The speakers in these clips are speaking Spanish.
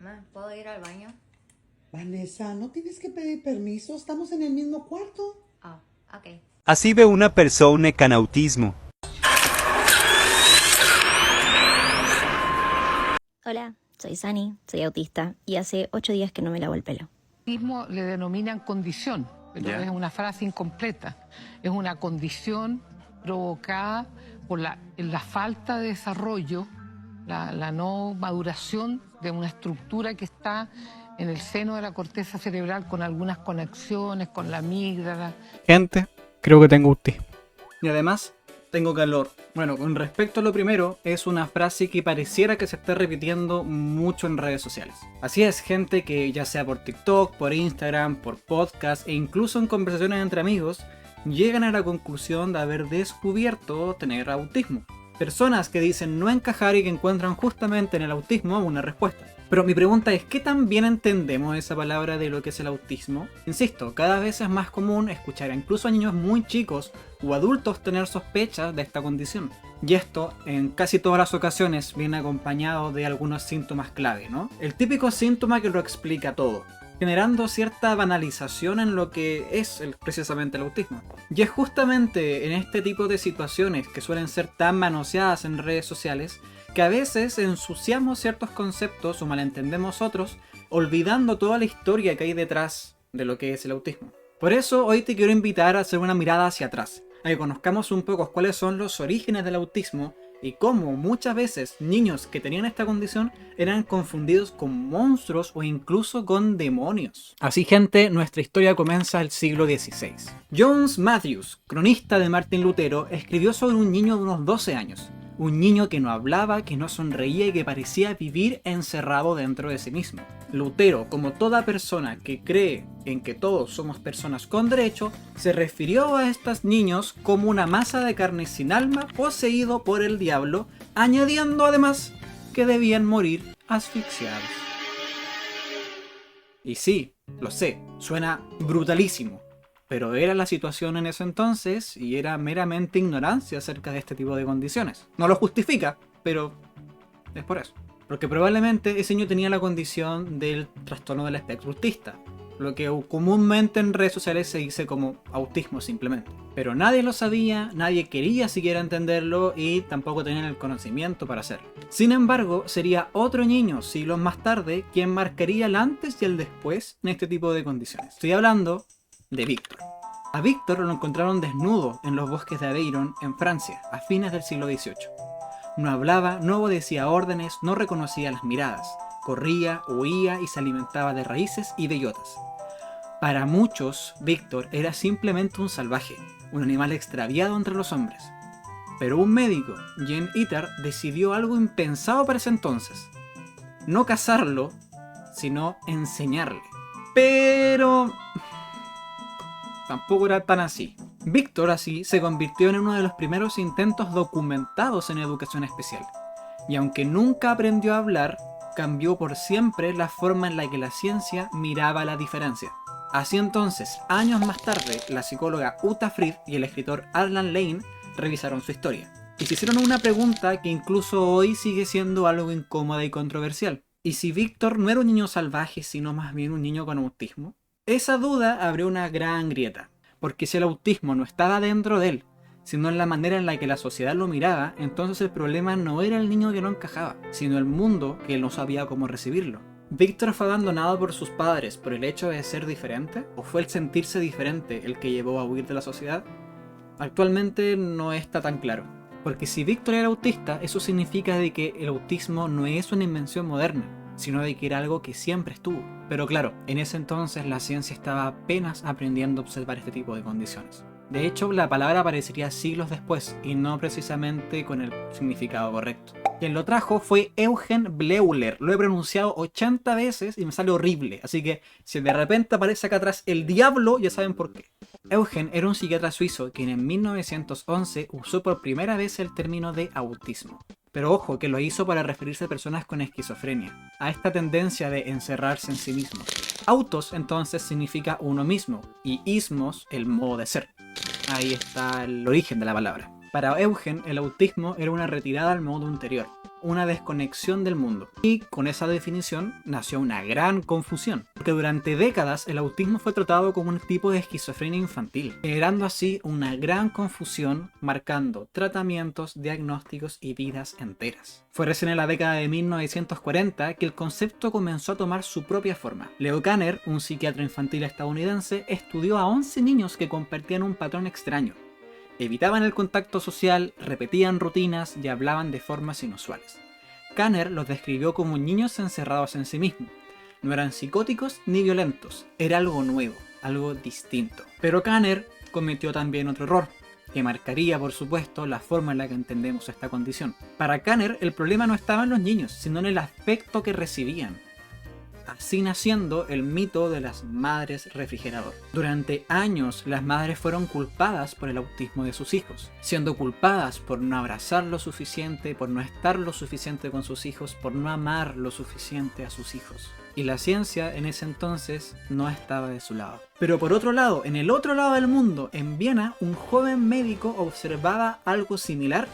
Mamá, ¿puedo ir al baño? Vanessa, no tienes que pedir permiso, estamos en el mismo cuarto. Oh, ok. Así ve una persona con autismo. Hola, soy Sani, soy autista y hace 8 días que no me lavo el pelo. Mismo le denominan condición, pero Ya. es una frase incompleta. Es una condición provocada por la falta de desarrollo, la no maduración de una estructura que está en el seno de la corteza cerebral con algunas conexiones con la amígdala. Gente, creo que tengo autismo. Y además, tengo calor. Bueno, con respecto a lo primero, es una frase que pareciera que se está repitiendo mucho en redes sociales. Así es, gente que ya sea por TikTok, por Instagram, por podcast e incluso en conversaciones entre amigos, llegan a la conclusión de haber descubierto tener autismo. Personas que dicen no encajar y que encuentran justamente en el autismo una respuesta. Pero mi pregunta es, ¿qué tan bien entendemos esa palabra de lo que es el autismo? Insisto, cada vez es más común escuchar incluso a niños muy chicos o adultos tener sospechas de esta condición. Y esto, en casi todas las ocasiones, viene acompañado de algunos síntomas clave, ¿no? El típico síntoma que lo explica todo, generando cierta banalización en lo que es precisamente el autismo. Y es justamente en este tipo de situaciones que suelen ser tan manoseadas en redes sociales que a veces ensuciamos ciertos conceptos o malentendemos otros, olvidando toda la historia que hay detrás de lo que es el autismo. Por eso hoy te quiero invitar a hacer una mirada hacia atrás, a que conozcamos un poco cuáles son los orígenes del autismo y cómo muchas veces niños que tenían esta condición eran confundidos con monstruos o incluso con demonios. Así, gente, nuestra historia comienza el siglo XVI. Jones Matthews, cronista de Martín Lutero, escribió sobre un niño de unos 12 años. Un niño que no hablaba, que no sonreía y que parecía vivir encerrado dentro de sí mismo. Lutero, como toda persona que cree en que todos somos personas con derecho, se refirió a estos niños como una masa de carne sin alma poseído por el diablo, añadiendo además que debían morir asfixiados. Y sí, lo sé, suena brutalísimo, pero era la situación en ese entonces y era meramente ignorancia acerca de este tipo de condiciones. No lo justifica, pero es por eso. Porque probablemente ese niño tenía la condición del trastorno del espectro autista, lo que comúnmente en redes sociales se dice como autismo simplemente. Pero nadie lo sabía, nadie quería siquiera entenderlo y tampoco tenían el conocimiento para hacerlo. Sin embargo, sería otro niño siglos más tarde quien marcaría el antes y el después en este tipo de condiciones. Estoy hablando de Víctor. A Víctor lo encontraron desnudo en los bosques de Aveyron, en Francia, a fines del siglo XVIII. No hablaba, no obedecía órdenes, no reconocía las miradas. Corría, huía y se alimentaba de raíces y bellotas. Para muchos, Víctor era simplemente un salvaje, un animal extraviado entre los hombres. Pero un médico, Jean Itard, decidió algo impensado para ese entonces. No cazarlo, sino enseñarle. Pero tampoco era tan así. Víctor así se convirtió en uno de los primeros intentos documentados en educación especial. Y aunque nunca aprendió a hablar, cambió por siempre la forma en la que la ciencia miraba la diferencia. Así entonces, años más tarde, la psicóloga Uta Frith y el escritor Alan Lane revisaron su historia. Y se hicieron una pregunta que incluso hoy sigue siendo algo incómoda y controversial. ¿Y si Víctor no era un niño salvaje, sino más bien un niño con autismo? Esa duda abrió una gran grieta, porque si el autismo no estaba dentro de él, sino en la manera en la que la sociedad lo miraba, entonces el problema no era el niño que no encajaba, sino el mundo que no sabía cómo recibirlo. ¿Víctor fue abandonado por sus padres por el hecho de ser diferente? ¿O fue el sentirse diferente el que llevó a huir de la sociedad? Actualmente no está tan claro, porque si Víctor era autista, eso significa de que el autismo no es una invención moderna, sino de que era algo que siempre estuvo. Pero claro, en ese entonces la ciencia estaba apenas aprendiendo a observar este tipo de condiciones. De hecho, la palabra aparecería siglos después, y no precisamente con el significado correcto. Quien lo trajo fue Eugen Bleuler. Lo he pronunciado 80 veces y me sale horrible, así que si de repente aparece acá atrás el diablo, ya saben por qué. Eugen era un psiquiatra suizo quien en 1911 usó por primera vez el término de autismo. Pero ojo, que lo hizo para referirse a personas con esquizofrenia, a esta tendencia de encerrarse en sí mismos. Autos entonces significa uno mismo, y ismos el modo de ser. Ahí está el origen de la palabra. Para Eugen, el autismo era una retirada al mundo interior, una desconexión del mundo. Y con esa definición nació una gran confusión, porque durante décadas el autismo fue tratado como un tipo de esquizofrenia infantil, generando así una gran confusión, marcando tratamientos, diagnósticos y vidas enteras. Fue recién en la década de 1940 que el concepto comenzó a tomar su propia forma. Leo Kanner, un psiquiatra infantil estadounidense, estudió a 11 niños que compartían un patrón extraño. Evitaban el contacto social, repetían rutinas y hablaban de formas inusuales. Kanner los describió como niños encerrados en sí mismos. No eran psicóticos ni violentos, era algo nuevo, algo distinto. Pero Kanner cometió también otro error, que marcaría, por supuesto, la forma en la que entendemos esta condición. Para Kanner, el problema no estaba en los niños, sino en el aspecto que recibían. Así naciendo el mito de las madres refrigerador. Durante años las madres fueron culpadas por el autismo de sus hijos, siendo culpadas por no abrazar lo suficiente, por no estar lo suficiente con sus hijos, por no amar lo suficiente a sus hijos. Y la ciencia en ese entonces no estaba de su lado. Pero por otro lado, en el otro lado del mundo, en Viena, un joven médico observaba algo similar,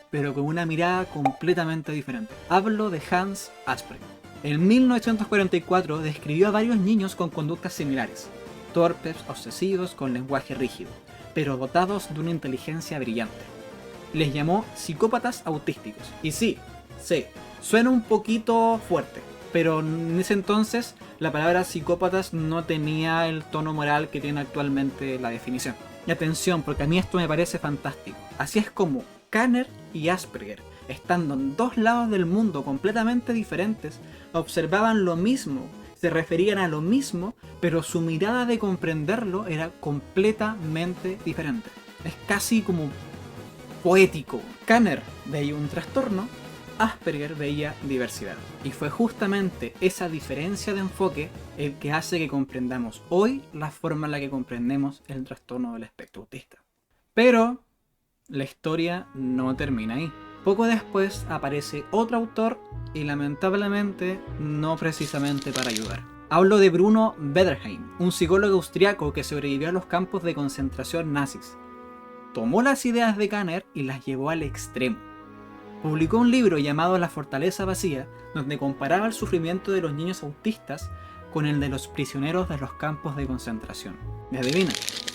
pero con una mirada completamente diferente. Hablo de Hans Asperger. En 1944 describió a varios niños con conductas similares, torpes, obsesivos, con lenguaje rígido, pero dotados de una inteligencia brillante. Les llamó psicópatas autísticos. Y sí, suena un poquito fuerte, pero en ese entonces la palabra psicópatas no tenía el tono moral que tiene actualmente la definición. Y atención, porque a mí esto me parece fantástico. Así es como Kanner y Asperger, estando en dos lados del mundo completamente diferentes, observaban lo mismo, se referían a lo mismo, pero su mirada de comprenderlo era completamente diferente. Es casi como poético. Kanner veía un trastorno, Asperger veía diversidad. Y fue justamente esa diferencia de enfoque el que hace que comprendamos hoy la forma en la que comprendemos el trastorno del espectro autista. Pero la historia no termina ahí. Poco después aparece otro autor y lamentablemente no precisamente para ayudar. Hablo de Bruno Bederheim, un psicólogo austriaco que sobrevivió a los campos de concentración nazis. Tomó las ideas de Kanner y las llevó al extremo. Publicó un libro llamado La fortaleza vacía, donde comparaba el sufrimiento de los niños autistas con el de los prisioneros de los campos de concentración. Y adivina,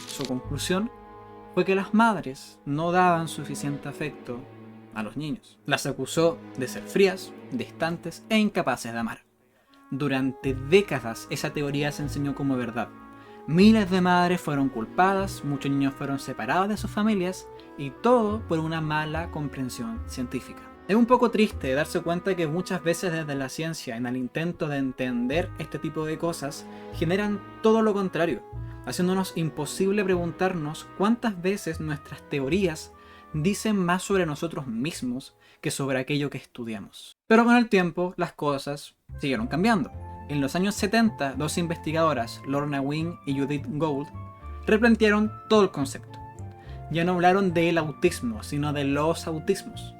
su conclusión fue que las madres no daban suficiente afecto a los niños. Las acusó de ser frías, distantes e incapaces de amar. Durante décadas esa teoría se enseñó como verdad. Miles de madres fueron culpadas, muchos niños fueron separados de sus familias y todo por una mala comprensión científica. Es un poco triste darse cuenta que muchas veces desde la ciencia, en el intento de entender este tipo de cosas, generan todo lo contrario, haciéndonos imposible preguntarnos cuántas veces nuestras teorías dicen más sobre nosotros mismos que sobre aquello que estudiamos. Pero con el tiempo las cosas siguieron cambiando. En los años 70, dos investigadoras, Lorna Wing y Judith Gould, replantearon todo el concepto. Ya no hablaron del autismo, sino de los autismos.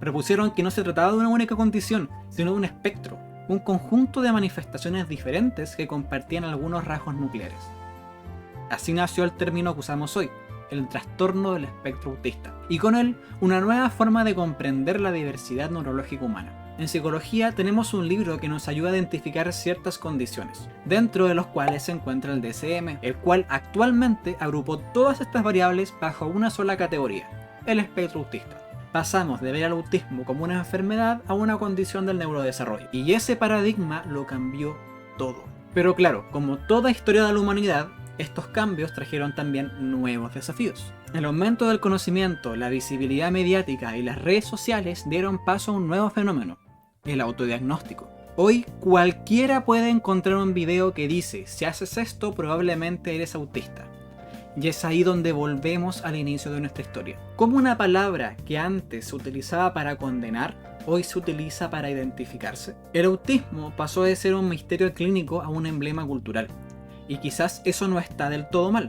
Propusieron que no se trataba de una única condición, sino de un espectro, un conjunto de manifestaciones diferentes que compartían algunos rasgos nucleares. Así nació el término que usamos hoy, el trastorno del espectro autista, y con él una nueva forma de comprender la diversidad neurológica humana. En psicología tenemos un libro que nos ayuda a identificar ciertas condiciones, dentro de los cuales se encuentra el DSM, el cual actualmente agrupó todas estas variables bajo una sola categoría, el espectro autista. Pasamos de ver al autismo como una enfermedad a una condición del neurodesarrollo, y ese paradigma lo cambió todo. Pero claro, como toda historia de la humanidad, estos cambios trajeron también nuevos desafíos. El aumento del conocimiento, la visibilidad mediática y las redes sociales dieron paso a un nuevo fenómeno, el autodiagnóstico. Hoy cualquiera puede encontrar un video que dice, si haces esto probablemente eres autista. Y es ahí donde volvemos al inicio de nuestra historia. Como una palabra que antes se utilizaba para condenar, hoy se utiliza para identificarse. El autismo pasó de ser un misterio clínico a un emblema cultural. Y quizás eso no está del todo mal,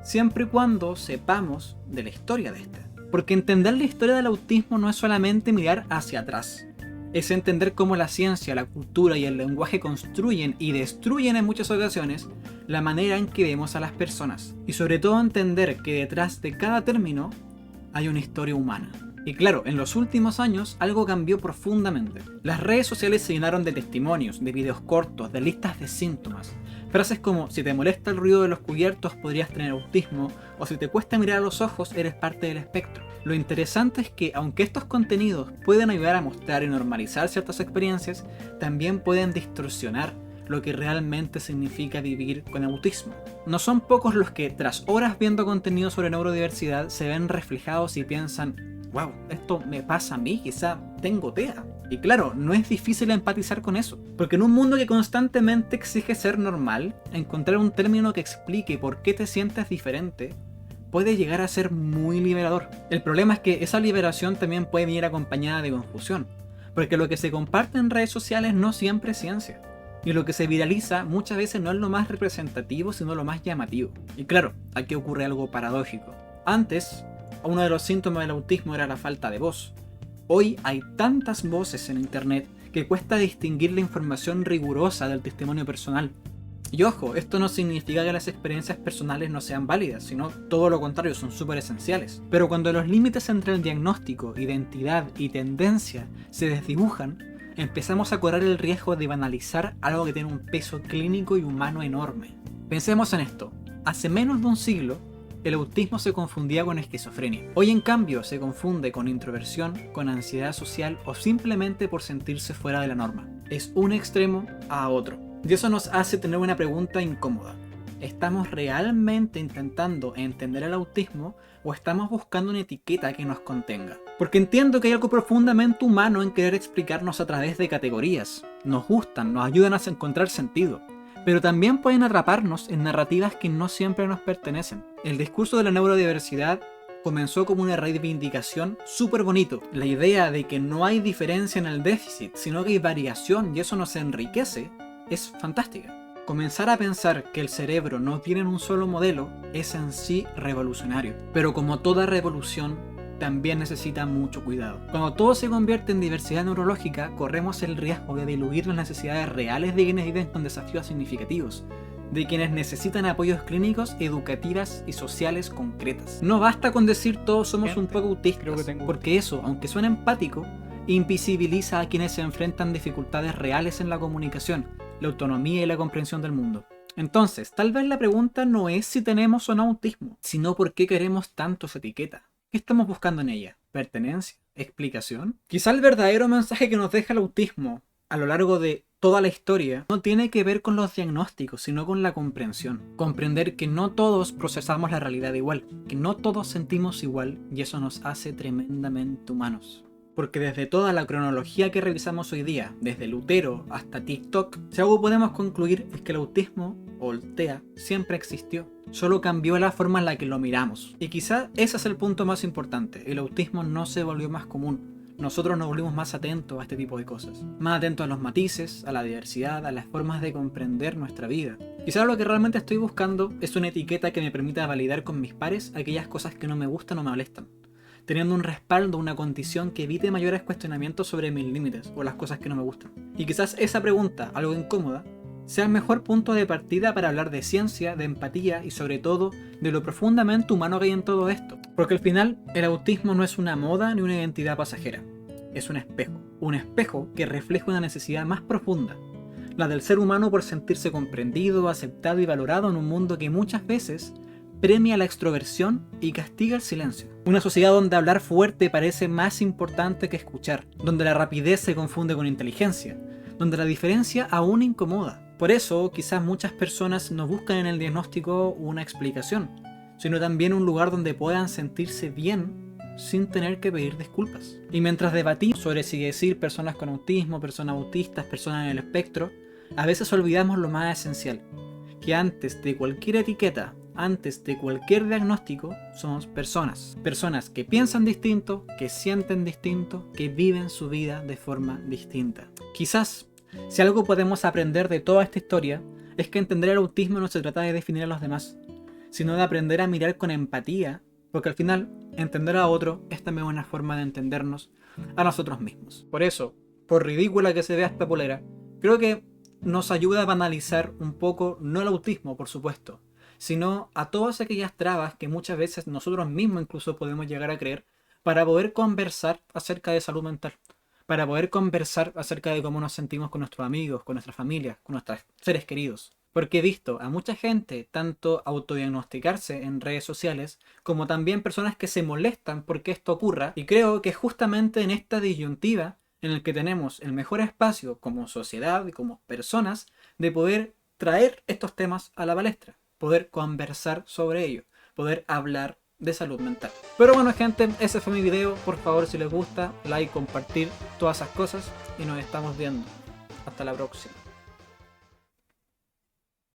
siempre y cuando sepamos de la historia de este. Porque entender la historia del autismo no es solamente mirar hacia atrás, es entender cómo la ciencia, la cultura y el lenguaje construyen y destruyen en muchas ocasiones la manera en que vemos a las personas. Y sobre todo entender que detrás de cada término hay una historia humana. Y claro, en los últimos años algo cambió profundamente. Las redes sociales se llenaron de testimonios, de videos cortos, de listas de síntomas. Frases como: si te molesta el ruido de los cubiertos podrías tener autismo, o si te cuesta mirar a los ojos eres parte del espectro. Lo interesante es que aunque estos contenidos pueden ayudar a mostrar y normalizar ciertas experiencias, también pueden distorsionar lo que realmente significa vivir con autismo. No son pocos los que tras horas viendo contenido sobre neurodiversidad se ven reflejados y piensan: wow, esto me pasa a mí, quizá tengo TEA. Y claro, no es difícil empatizar con eso, porque en un mundo que constantemente exige ser normal, encontrar un término que explique por qué te sientes diferente puede llegar a ser muy liberador. El problema es que esa liberación también puede venir acompañada de confusión, porque lo que se comparte en redes sociales no siempre es ciencia, y lo que se viraliza muchas veces no es lo más representativo, sino lo más llamativo. Y claro, aquí ocurre algo paradójico. Antes, uno de los síntomas del autismo era la falta de voz. Hoy hay tantas voces en internet que cuesta distinguir la información rigurosa del testimonio personal. Y ojo, esto no significa que las experiencias personales no sean válidas, sino todo lo contrario, son súper esenciales. Pero cuando los límites entre el diagnóstico, identidad y tendencia se desdibujan, empezamos a correr el riesgo de banalizar algo que tiene un peso clínico y humano enorme. Pensemos en esto. Hace menos de un siglo, el autismo se confundía con esquizofrenia. Hoy en cambio se confunde con introversión, con ansiedad social o simplemente por sentirse fuera de la norma. Es un extremo a otro. Y eso nos hace tener una pregunta incómoda. ¿Estamos realmente intentando entender el autismo o estamos buscando una etiqueta que nos contenga? Porque entiendo que hay algo profundamente humano en querer explicarnos a través de categorías. Nos gustan, nos ayudan a encontrar sentido. Pero también pueden atraparnos en narrativas que no siempre nos pertenecen. El discurso de la neurodiversidad comenzó como una reivindicación súper bonito. La idea de que no hay diferencia en el déficit, sino que hay variación y eso nos enriquece, es fantástica. Comenzar a pensar que el cerebro no tiene un solo modelo es en sí revolucionario. Pero como toda revolución, también necesita mucho cuidado. Cuando todo se convierte en diversidad neurológica, corremos el riesgo de diluir las necesidades reales de quienes viven con desafíos significativos, de quienes necesitan apoyos clínicos, educativas y sociales concretas. No basta con decir todos somos un poco autistas, porque eso, aunque suene empático, invisibiliza a quienes se enfrentan dificultades reales en la comunicación, la autonomía y la comprensión del mundo. Entonces, tal vez la pregunta no es si tenemos o no autismo, sino por qué queremos tanto esa etiqueta. ¿Qué estamos buscando en ella? ¿Pertenencia? ¿Explicación? Quizá el verdadero mensaje que nos deja el autismo a lo largo de toda la historia no tiene que ver con los diagnósticos, sino con la comprensión. Comprender que no todos procesamos la realidad igual, que no todos sentimos igual, y eso nos hace tremendamente humanos. Porque desde toda la cronología que revisamos hoy día, desde Lutero hasta TikTok, si algo podemos concluir es que el autismo, o el TEA, siempre existió. Solo cambió la forma en la que lo miramos. Y quizá ese es el punto más importante. El autismo no se volvió más común. Nosotros nos volvimos más atentos a este tipo de cosas. Más atentos a los matices, a la diversidad, a las formas de comprender nuestra vida. Quizá lo que realmente estoy buscando es una etiqueta que me permita validar con mis pares aquellas cosas que no me gustan o me molestan, teniendo un respaldo, una condición que evite mayores cuestionamientos sobre mis límites o las cosas que no me gustan. Y quizás esa pregunta, algo incómoda, sea el mejor punto de partida para hablar de ciencia, de empatía y sobre todo de lo profundamente humano que hay en todo esto. Porque al final, el autismo no es una moda ni una identidad pasajera. Es un espejo que refleja una necesidad más profunda, la del ser humano por sentirse comprendido, aceptado y valorado en un mundo que muchas veces premia la extroversión y castiga el silencio. Una sociedad donde hablar fuerte parece más importante que escuchar, donde la rapidez se confunde con inteligencia, donde la diferencia aún incomoda. Por eso, quizás muchas personas no buscan en el diagnóstico una explicación, sino también un lugar donde puedan sentirse bien sin tener que pedir disculpas. Y mientras debatimos sobre si decir personas con autismo, personas autistas, personas en el espectro, a veces olvidamos lo más esencial, que antes de cualquier etiqueta, antes de cualquier diagnóstico, somos personas. Personas que piensan distinto, que sienten distinto, que viven su vida de forma distinta. Quizás, si algo podemos aprender de toda esta historia, es que entender el autismo no se trata de definir a los demás, sino de aprender a mirar con empatía, porque al final, entender a otro es también una forma de entendernos a nosotros mismos. Por eso, por ridícula que se vea esta polera, creo que nos ayuda a banalizar un poco, no el autismo, por supuesto, sino a todas aquellas trabas que muchas veces nosotros mismos incluso podemos llegar a creer para poder conversar acerca de salud mental, para poder conversar acerca de cómo nos sentimos con nuestros amigos, con nuestra familia, con nuestros seres queridos. Porque he visto a mucha gente tanto autodiagnosticarse en redes sociales, como también personas que se molestan porque esto ocurra, y creo que es justamente en esta disyuntiva en el que tenemos el mejor espacio como sociedad y como personas de poder traer estos temas a la palestra, poder conversar sobre ello, poder hablar de salud mental. Pero bueno, gente, ese fue mi video. Por favor, si les gusta, like, compartir, todas esas cosas, y nos estamos viendo. Hasta la próxima.